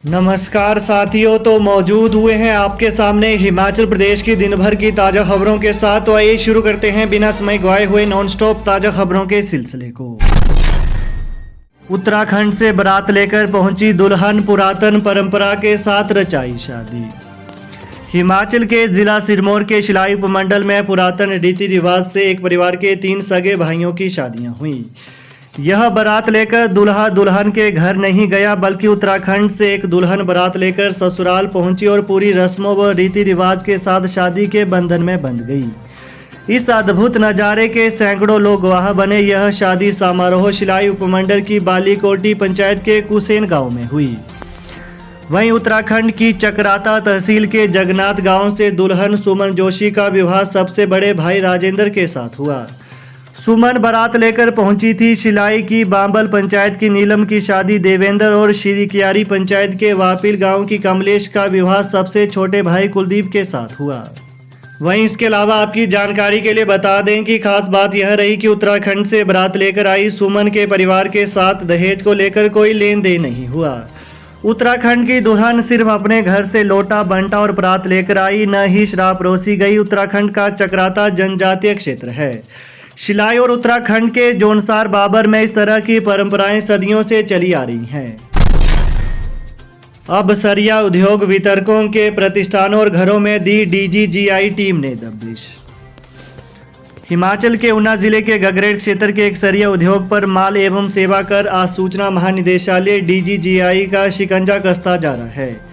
नमस्कार साथियों, तो मौजूद हुए हैं आपके सामने हिमाचल प्रदेश की दिन भर की ताज़ा खबरों के साथ। तो आइए शुरू करते हैं बिना समय गवाए हुए नॉन स्टॉप ताज़ा खबरों के सिलसिले को। उत्तराखंड से बारात लेकर पहुंची दुल्हन, पुरातन परंपरा के साथ रचाई शादी। हिमाचल के जिला सिरमौर के शिलाई उपमंडल में पुरातन रीति रिवाज से एक परिवार के 3 सगे भाइयों की शादियां हुई। यह बारात लेकर दूल्हा दुल्हन के घर नहीं गया, बल्कि उत्तराखंड से एक दुल्हन बारात लेकर ससुराल पहुंची और पूरी रस्मों व रीति रिवाज के साथ शादी के बंधन में बंध गई। इस अद्भुत नज़ारे के सैकड़ों लोग गवाह बने। यह शादी समारोह शिलाई उपमंडल की बालीकोटी पंचायत के कुसेन गांव में हुई। वहीं उत्तराखंड की चकराता तहसील के जगन्नाथ गांव से दुल्हन सुमन जोशी का विवाह सबसे बड़े भाई राजेंद्र के साथ हुआ। सुमन बारात लेकर पहुंची थी। शिलाई की बांबल पंचायत की नीलम की शादी देवेंद्र और श्री कियारी पंचायत के वापिल गांव की कमलेश का विवाह सबसे छोटे भाई कुलदीप के साथ हुआ। वहीं इसके अलावा आपकी जानकारी के लिए बता दें कि खास बात यह रही कि उत्तराखंड से बारात लेकर आई सुमन के परिवार के साथ दहेज को लेकर कोई लेन देन नहीं हुआ। उत्तराखंड की दुल्हन सिर्फ अपने घर से लोटा बंटा और बारात लेकर आई, न ही शराब परोसी गई। उत्तराखंड का चकराता जनजातीय क्षेत्र है। शिलाई और उत्तराखंड के जोनसार बाबर में इस तरह की परंपराएं सदियों से चली आ रही हैं। अब सरिया उद्योग वितरकों के प्रतिष्ठानों और घरों में दी डीजीजीआई टीम ने दबिश। हिमाचल के ऊना जिले के गगरेट क्षेत्र के एक सरिया उद्योग पर माल एवं सेवा कर आसूचना महानिदेशालय डीजीजीआई का शिकंजा कसता जा रहा है।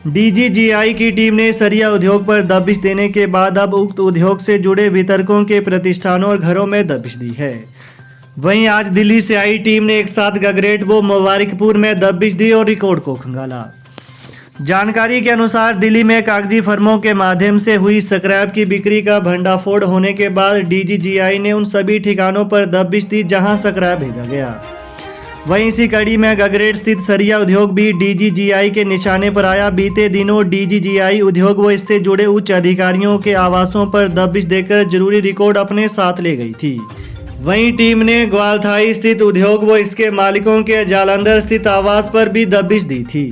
डीजीजीआई की टीम ने सरिया उद्योग पर दबिश देने के बाद अब उक्त उद्योग से जुड़े वितरकों के प्रतिष्ठानों और घरों में दबिश दी है। वहीं आज दिल्ली से आई टीम ने एक साथ गगरेट व मुबारकपुर में दबिश दी और रिकॉर्ड को खंगाला। जानकारी के अनुसार दिल्ली में कागजी फर्मों के माध्यम से हुई स्क्रैप की बिक्री का भंडाफोड़ होने के बाद डीजीजीआई ने उन सभी ठिकानों पर दबिश दी जहां स्क्रैप भेजा गया। वहीं इसी कड़ी में गगरेट स्थित सरिया उद्योग भी डीजीजीआई के निशाने पर आया। बीते दिनों डीजीजीआई उद्योग व इससे जुड़े उच्च अधिकारियों के आवासों पर दबिश देकर जरूरी रिकॉर्ड अपने साथ ले गई थी। वहीं टीम ने ग्वालथाई स्थित उद्योग व इसके मालिकों के जालंधर स्थित आवास पर भी दबिश दी थी।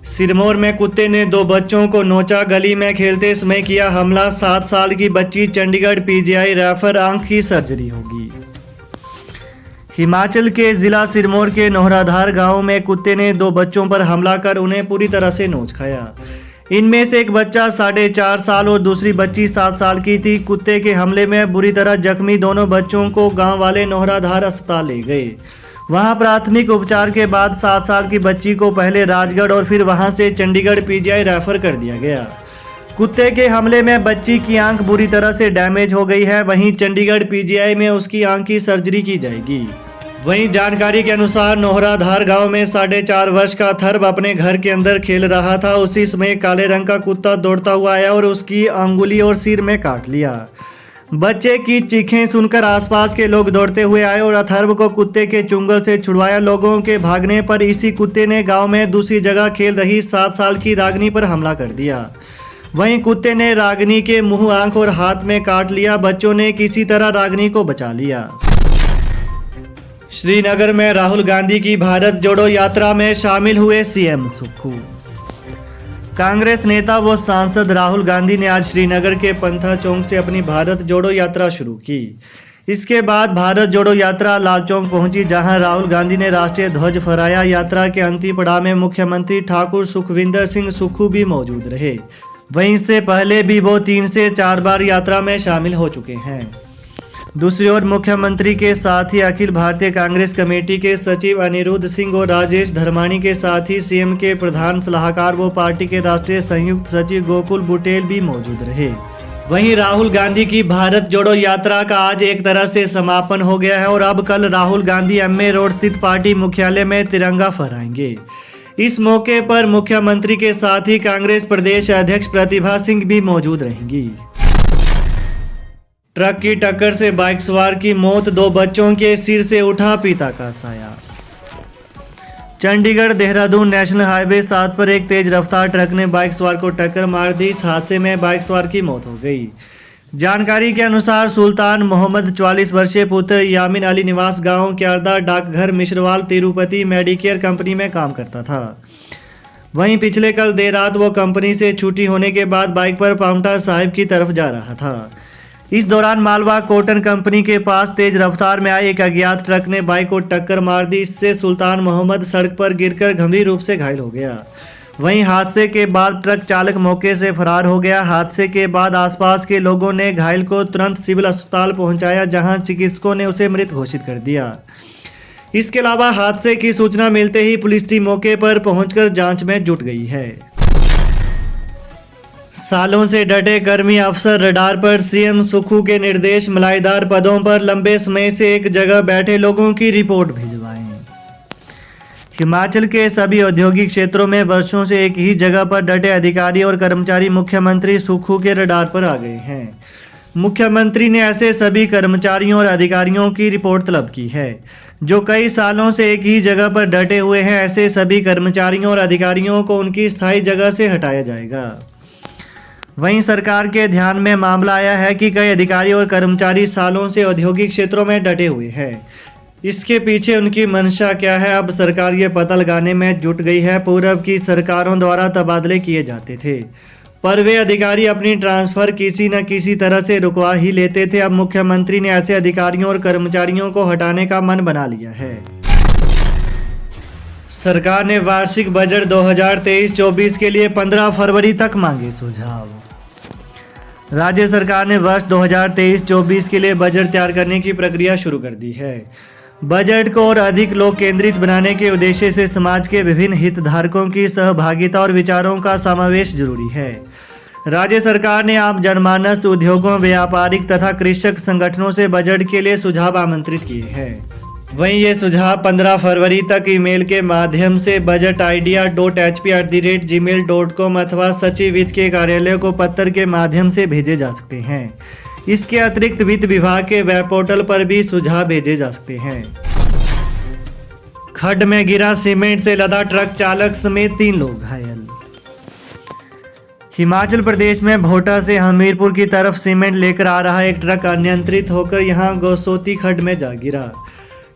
सिरमौर में कुत्ते ने 2 बच्चों को नोचा, गली में खेलते समय किया हमला। 7 साल की बच्ची चंडीगढ़ पीजीआई रेफर, आंख की सर्जरी होगी। हिमाचल के जिला सिरमौर के नोहराधार गांव में कुत्ते ने 2 बच्चों पर हमला कर उन्हें पूरी तरह से नोच खाया। इनमें से एक बच्चा 4.5 साल और दूसरी बच्ची 7 साल की थी। कुत्ते के हमले में बुरी तरह जख्मी दोनों बच्चों को गांव वाले नोहराधार अस्पताल ले गए। वहां प्राथमिक उपचार के बाद 7 साल की बच्ची को पहले राजगढ़ और फिर वहां से चंडीगढ़ पीजीआई रेफर कर दिया गया। कुत्ते के हमले में बच्ची की आंख बुरी तरह से डैमेज हो गई है। वहीं चंडीगढ़ पीजीआई में उसकी आंख की सर्जरी की जाएगी। वहीं जानकारी के अनुसार नोहराधार गांव में 4.5 वर्ष का अथर्व अपने घर के अंदर खेल रहा था। उसी समय काले रंग का कुत्ता दौड़ता हुआ आया और उसकी अंगुली और सिर में काट लिया। बच्चे की चीखें सुनकर आसपास के लोग दौड़ते हुए आए और अथर्व को कुत्ते के चुंगल से छुड़वाया। लोगों के भागने पर इसी कुत्ते ने गांव में दूसरी जगह खेल रही 7 साल की रागनी पर हमला कर दिया। वहीं कुत्ते ने रागनी के मुंह, आंख और हाथ में काट लिया। बच्चों ने किसी तरह रागनी को बचा लिया। श्रीनगर में राहुल गांधी की भारत जोड़ो यात्रा में शामिल हुए सीएम सुक्खू। कांग्रेस नेता व सांसद राहुल गांधी ने आज श्रीनगर के पंथा चौक से अपनी भारत जोड़ो यात्रा शुरू की। इसके बाद भारत जोड़ो यात्रा लाल चौक पहुंची, जहां राहुल गांधी ने राष्ट्रीय ध्वज फहराया। यात्रा के अंतिम पड़ाव में मुख्यमंत्री ठाकुर सुखविंदर सिंह सुक्खू भी मौजूद रहे। वहीं इससे पहले भी वो 3 से 4 बार यात्रा में शामिल हो चुके हैं। दूसरी ओर मुख्यमंत्री के साथ ही अखिल भारतीय कांग्रेस कमेटी के सचिव अनिरुद्ध सिंह और राजेश धर्माणी के साथ ही सीएम के प्रधान सलाहकार व पार्टी के राष्ट्रीय संयुक्त सचिव गोकुल बुटेल भी मौजूद रहे। वहीं राहुल गांधी की भारत जोड़ो यात्रा का आज एक तरह से समापन हो गया है और अब कल राहुल गांधी एमए रोड स्थित पार्टी मुख्यालय में तिरंगा फहराएंगे। इस मौके पर मुख्यमंत्री के साथ ही कांग्रेस प्रदेश अध्यक्ष प्रतिभा सिंह भी मौजूद रहेंगी। ट्रक की टक्कर से बाइक सवार की मौत, 2 बच्चों के सिर से उठा पिता का साया। चंडीगढ़ देहरादून नेशनल हाईवे 7 पर एक तेज रफ्तार ट्रक ने बाइक सवार को टक्कर मार दी। इस हादसे में बाइक सवार की मौत हो गई। जानकारी के अनुसार सुल्तान मोहम्मद 44 वर्षीय पुत्र यामिन अली निवास गांव क्यारदा डाकघर मिश्रवाल तिरुपति मेडिकेयर कंपनी में काम करता था। वहीं पिछले कल देर रात वो कंपनी से छुट्टी होने के बाद बाइक पर पाउंटा साहिब की तरफ जा रहा था। इस दौरान मालवा कॉटन कंपनी के पास तेज रफ्तार में आए एक अज्ञात ट्रक ने बाइक को टक्कर मार दी। इससे सुल्तान मोहम्मद सड़क पर गिरकर गंभीर रूप से घायल हो गया। वहीं हादसे के बाद ट्रक चालक मौके से फरार हो गया। हादसे के बाद आसपास के लोगों ने घायल को तुरंत सिविल अस्पताल पहुंचाया, जहां चिकित्सकों ने उसे मृत घोषित कर दिया। इसके अलावा हादसे की सूचना मिलते ही पुलिस टीम मौके पर पहुंचकर जांच में जुट गई है। सालों से डटे कर्मी अफसर रडार पर सीएम सुक्खू के निर्देश, मलाईदार पदों पर लंबे समय से एक जगह बैठे लोगों की रिपोर्ट भिजवाएं। हिमाचल के सभी औद्योगिक क्षेत्रों में वर्षों से एक ही जगह पर डटे अधिकारी और कर्मचारी मुख्यमंत्री सुक्खू के रडार पर आ गए हैं। मुख्यमंत्री ने ऐसे सभी कर्मचारियों और अधिकारियों की रिपोर्ट तलब की है जो कई सालों से एक ही जगह पर डटे हुए हैं। ऐसे सभी कर्मचारियों और अधिकारियों को उनकी स्थायी जगह से हटाया जाएगा। वहीं सरकार के ध्यान में मामला आया है कि कई अधिकारी और कर्मचारी सालों से औद्योगिक क्षेत्रों में डटे हुए हैं। इसके पीछे उनकी मंशा क्या है, अब सरकार ये पता लगाने में जुट गई है। पूर्व की सरकारों द्वारा तबादले किए जाते थे, पर वे अधिकारी अपनी ट्रांसफर किसी न किसी तरह से रुकवा ही लेते थे। अब मुख्यमंत्री ने ऐसे अधिकारियों और कर्मचारियों को हटाने का मन बना लिया है। सरकार ने वार्षिक बजट 2023-24 के लिए 15 फरवरी तक मांगे सुझाव। राज्य सरकार ने वर्ष 2023-24 के लिए बजट तैयार करने की प्रक्रिया शुरू कर दी है। बजट को और अधिक लोक केंद्रित बनाने के उद्देश्य से समाज के विभिन्न हितधारकों की सहभागिता और विचारों का समावेश जरूरी है। राज्य सरकार ने आम जनमानस, उद्योगों, व्यापारिक तथा कृषक संगठनों से बजट के लिए सुझाव आमंत्रित किए हैं। वहीं ये सुझाव 15 फरवरी तक ईमेल के माध्यम से budgetidea.hp@gmail.com अथवा सचिव वित्त के कार्यालय को पत्र के माध्यम से भेजे जा सकते हैं। इसके अतिरिक्त वित्त विभाग के वेब पोर्टल पर भी सुझाव भेजे जा सकते हैं। खड्ड में गिरा सीमेंट से लदा ट्रक, चालक समेत 3 लोग घायल। हिमाचल प्रदेश में भोटा से हमीरपुर की तरफ सीमेंट लेकर आ रहा एक ट्रक अनियंत्रित होकर यहां गोसोती खड्ड में जा गिरा।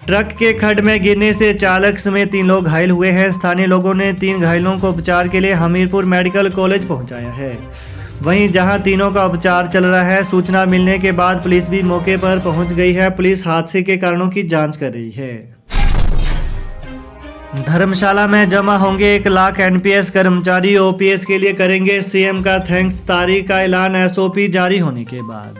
ट्रक के खड्ड में गिरने से चालक समेत 3 लोग घायल हुए हैं। स्थानीय लोगों ने 3 घायलों को उपचार के लिए हमीरपुर मेडिकल कॉलेज पहुंचाया है। वहीं जहां तीनों का उपचार चल रहा है, सूचना मिलने के बाद पुलिस भी मौके पर पहुंच गई है। पुलिस हादसे के कारणों की जांच कर रही है। धर्मशाला में जमा होंगे 1 लाख एनपीएस कर्मचारी, ओपीएस के लिए करेंगे सीएम का थैंक्स। तारीख का ऐलान एसओपी जारी होने के बाद।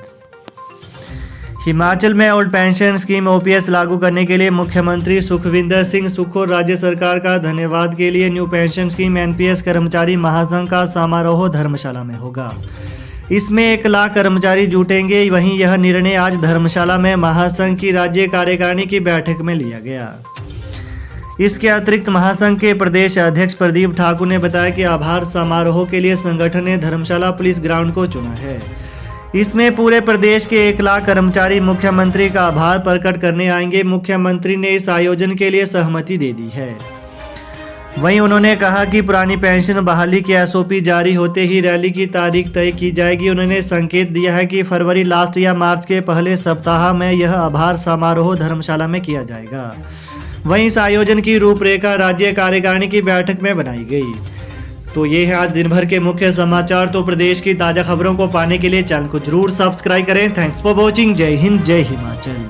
हिमाचल में ओल्ड पेंशन स्कीम ओपीएस लागू करने के लिए मुख्यमंत्री सुखविंदर सिंह सुक्खू और राज्य सरकार का धन्यवाद के लिए न्यू पेंशन स्कीम एनपीएस कर्मचारी महासंघ का समारोह धर्मशाला में होगा। इसमें 1 लाख कर्मचारी जुटेंगे। वहीं यह निर्णय आज धर्मशाला में महासंघ की राज्य कार्यकारिणी की बैठक में लिया गया। इसके अतिरिक्त महासंघ के प्रदेश अध्यक्ष प्रदीप ठाकुर ने बताया कि आभार समारोह के लिए संगठन ने धर्मशाला पुलिस ग्राउंड को चुना है। इसमें पूरे प्रदेश के 1 लाख कर्मचारी मुख्यमंत्री का आभार प्रकट करने आएंगे। मुख्यमंत्री ने इस आयोजन के लिए सहमति दे दी है। वहीं उन्होंने कहा कि पुरानी पेंशन बहाली की एसओपी जारी होते ही रैली की तारीख तय की जाएगी। उन्होंने संकेत दिया है कि फरवरी लास्ट या मार्च के पहले सप्ताह में यह आभार समारोह धर्मशाला में किया जाएगा। वहीं इस आयोजन की रूपरेखा राज्य कार्यकारिणी की बैठक में बनाई गई। तो ये है आज दिन भर के मुख्य समाचार। तो प्रदेश की ताज़ा खबरों को पाने के लिए चैनल को जरूर सब्सक्राइब करें। Thanks for watching. जय हिंद, जय हिमाचल।